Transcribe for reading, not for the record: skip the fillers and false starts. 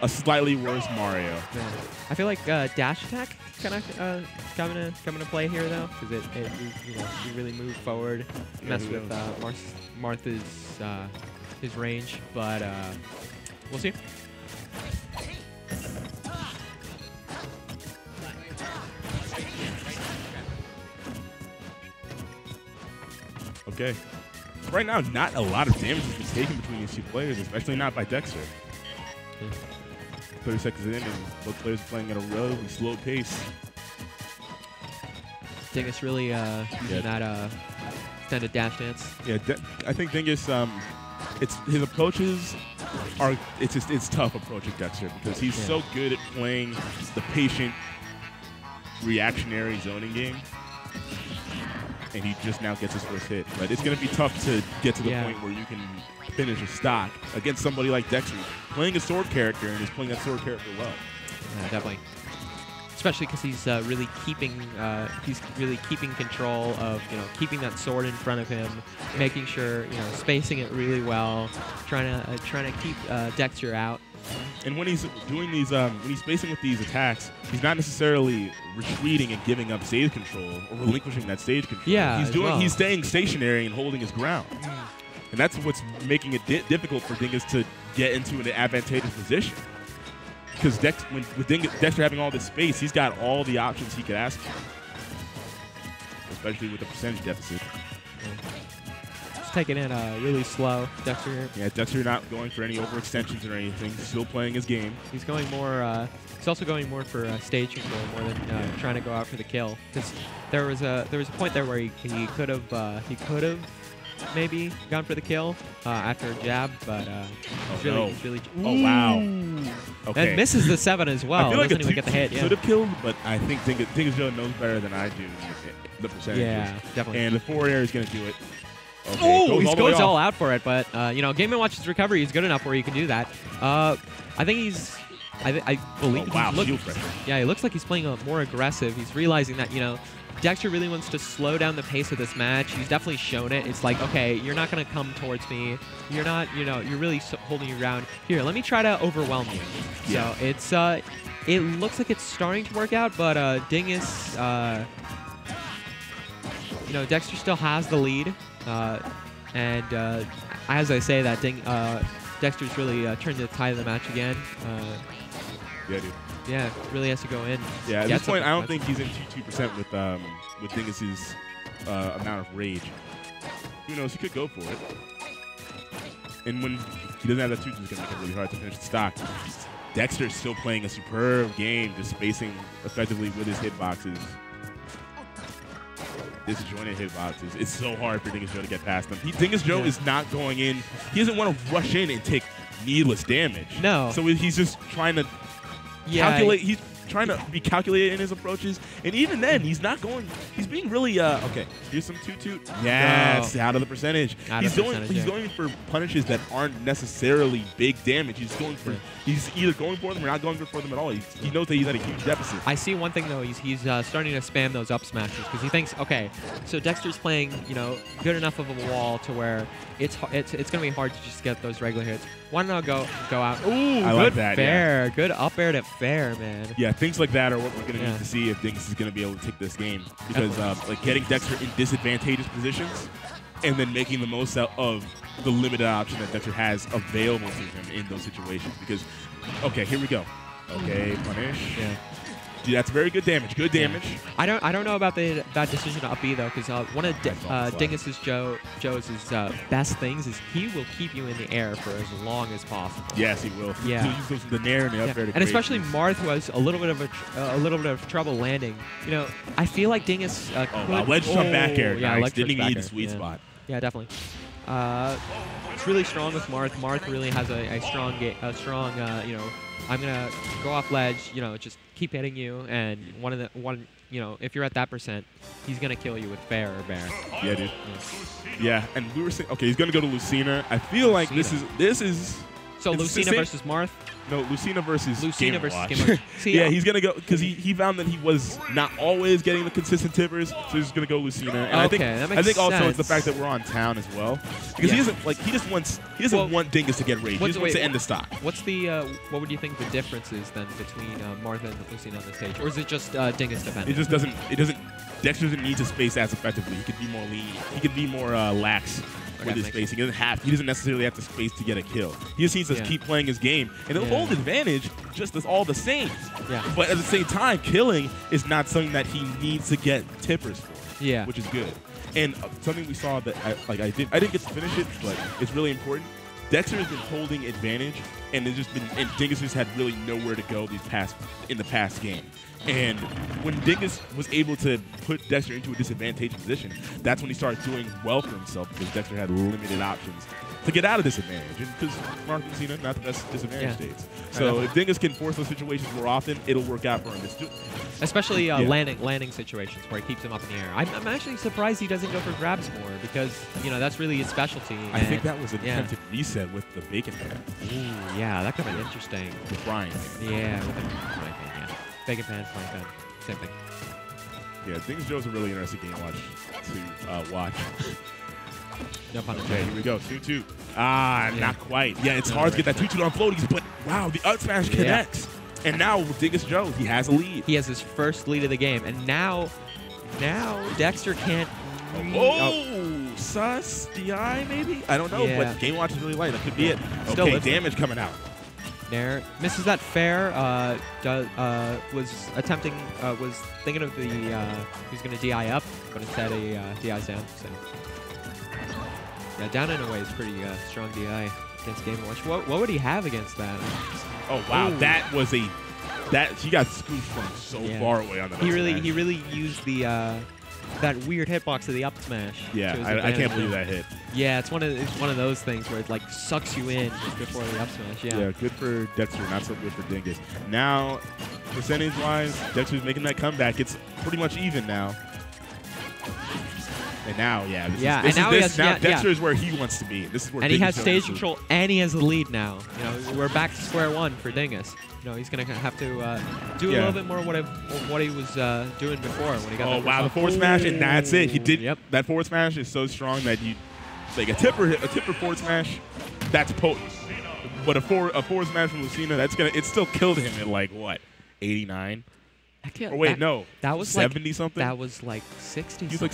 a slightly worse Mario. Yeah. I feel like dash attack kind of come into play here though, because you really move forward, mess with Marth's his range, but we'll see. Okay. Right now, not a lot of damage has been taken between these two players, especially not by Dexter. 30 seconds in, and both players are playing at a relatively slow pace. Dingus really using that extended dash dance. Yeah, I think Dingus, his approaches are it's tough approaching Dexter because he's so good at playing the patient, reactionary zoning game. And he just now gets his first hit. But it's going to be tough to get to the point where you can finish a stock against somebody like Dexter, playing a sword character and is playing that sword character well. Yeah, definitely. Especially because he's really keeping control of keeping that sword in front of him, making sure spacing it really well, trying to keep Dexter out. And when he's doing these, when he's spacing with these attacks, he's not necessarily retreating and giving up stage control or relinquishing that stage control. Yeah, he's staying stationary and holding his ground. And that's what's making it difficult for Dingus to get into an advantageous position. Because with Dexter having all this space, he's got all the options he could ask for, especially with the percentage deficit. Just taking it really slow, Dexter. Yeah, Dexter not going for any overextensions or anything, still playing his game. He's going more. He's also going more for stage control more than trying to go out for the kill. Because there was a point there where he could have maybe gone for the kill after a jab, but he's really. Oh wow! Okay. And misses the 7 as well. I feel like doesn't even get the hit. Could have killed, but I think Dingus Joe knows better than I do the percentages. Yeah, definitely. And the forward air is going to do it. Okay, he goes all out for it, but Game & Watch's recovery is good enough where he can do that. I think he's. I believe. Wow, he looks like he's playing more aggressive. He's realizing that Dexter really wants to slow down the pace of this match. He's definitely shown it. It's like, okay, you're not going to come towards me. You're not, you're really holding your ground. Here, let me try to overwhelm you. Yeah. So it's, it looks like it's starting to work out, but Dingus, Dexter still has the lead. And as I say that, Dexter's really turned the tide of the match again. Yeah, dude. Yeah, really has to go in. Yeah, at this point, I don't think he's in 2% with Dingus's amount of rage. Who knows? He could go for it. And when he doesn't have that 2-2, it's going to make it really hard to finish the stock. Dexter's still playing a superb game, just spacing effectively with his hitboxes. Disjointed hitboxes. It's so hard for Dingus Joe to get past them. Dingus Joe is not going in. He doesn't want to rush in and take needless damage. No. So he's just trying to calculate. He's trying to be calculated in his approaches, and even then, he's not going. He's being really okay. Here's some 2-2. Yes, out of the percentage. He's going for punishes that aren't necessarily big damage. He's going for. He's either going for them or not going for them at all. He knows that he's at a huge deficit. I see one thing though. He's starting to spam those up smashes because he thinks, okay, so Dexter's playing good enough of a wall to where it's gonna be hard to just get those regular hits. Why don't I go out? Ooh, I like that. Fair, good up air to fair, man. Yeah, things like that are what we're going to need to see if Dingus is going to be able to take this game. Because like getting Dexter in disadvantageous positions and then making the most out of the limited option that Dexter has available to him in those situations. Because, okay, here we go. Okay, punish. Yeah. Dude, that's very good damage. Good damage. I don't know about that decision to up B though, because one of Dingus's Joe's best things is he will keep you in the air for as long as possible. Yes, he will. Yeah. He'll use the nair and the up air to and especially Marth, who has a little bit of trouble landing. I feel like Dingus. Ledge jump back air. Yeah, nice. Didn't need the sweet spot. Yeah, definitely. It's really strong with Marth. Marth really has a strong, I'm gonna go off ledge, just keep hitting you, and if you're at that %, he's gonna kill you with fair or bear. Yeah, dude. Yeah, and we were saying, okay, he's gonna go to Lucina. I feel like this is So Lucina versus Marth? No, Lucina versus Game Watch. See, yeah, he's going to go because he found that he was not always getting the consistent tippers, so he's going to go Lucina. And okay, that makes I think also sense. it's the fact that we're on town as well. Because he doesn't want Dingus to get rage. He just wants to end the stock. What's the what would you think the difference is then between Marth and Lucina on the stage? Or is it just Dingus dependent? Dexter doesn't need to space as effectively. He could be more lenient. He could be more lax with his spacing. He doesn't necessarily have to space to get a kill. He just needs to keep playing his game. And the hold advantage just is all the same. Yeah. But at the same time, killing is not something that he needs to get tippers for. Yeah. Which is good. And something we saw that I didn't get to finish it, but it's really important. Dexter has been holding advantage, and Dingus just had really nowhere to go in the past game. And when Dingus was able to put Dexter into a disadvantageous position, that's when he started doing well for himself because Dexter had limited options to get out of disadvantage. And because Marth and Lucina, not the best disadvantage states. So if Dingus can force those situations more often, it'll work out for him. Especially landing situations where he keeps him up in the air. I'm actually surprised he doesn't go for grabs more because, that's really his specialty. I think that was an attempted reset with the bacon pan. Ooh, yeah, that could have been interesting. The frying. Yeah, with the frying pan, yeah. Bacon pan, frying pan, same thing. Yeah, Dingus Joe's a really interesting game to watch. No pun intended. Okay, here we go. 2-2. Not quite. Yeah, it's hard to get that 2-2 on floaties, but wow, the up smash connects. And now with Dingus Joe, he has a lead. He has his first lead of the game, and now Dexter can't. Sus DI maybe? I don't know, but Game Watch is really light. That could be it. Still okay, damage coming out. Nair misses that fair. Was thinking of the he's going to DI up, but instead he DIs down. So yeah, down in a way is pretty strong DI against Game Watch. What would he have against that? Oh wow, that was he got scooped from so far away on the. He really used the that weird hitbox of the up smash. Yeah, I can't believe that hit. Yeah, it's one of those things where it like sucks you in just before the up smash. Yeah, good for Dexter, not so good for Dingus. Now, percentage-wise, Dexter's making that comeback. It's pretty much even now. And now, Dexter is where he wants to be. This is where he has stage control, and he has the lead now. We're back to square one for Dingus. He's gonna have to do a little bit more of what he was doing before when he got. Oh wow, the forward smash, and that's it. He did. Yep. That forward smash is so strong that like a tipper forward smash, that's potent. But a forward smash from Lucina, it still killed him at like what, 89? I can't. Or wait, no, that was 70 something. That was like 60. He was like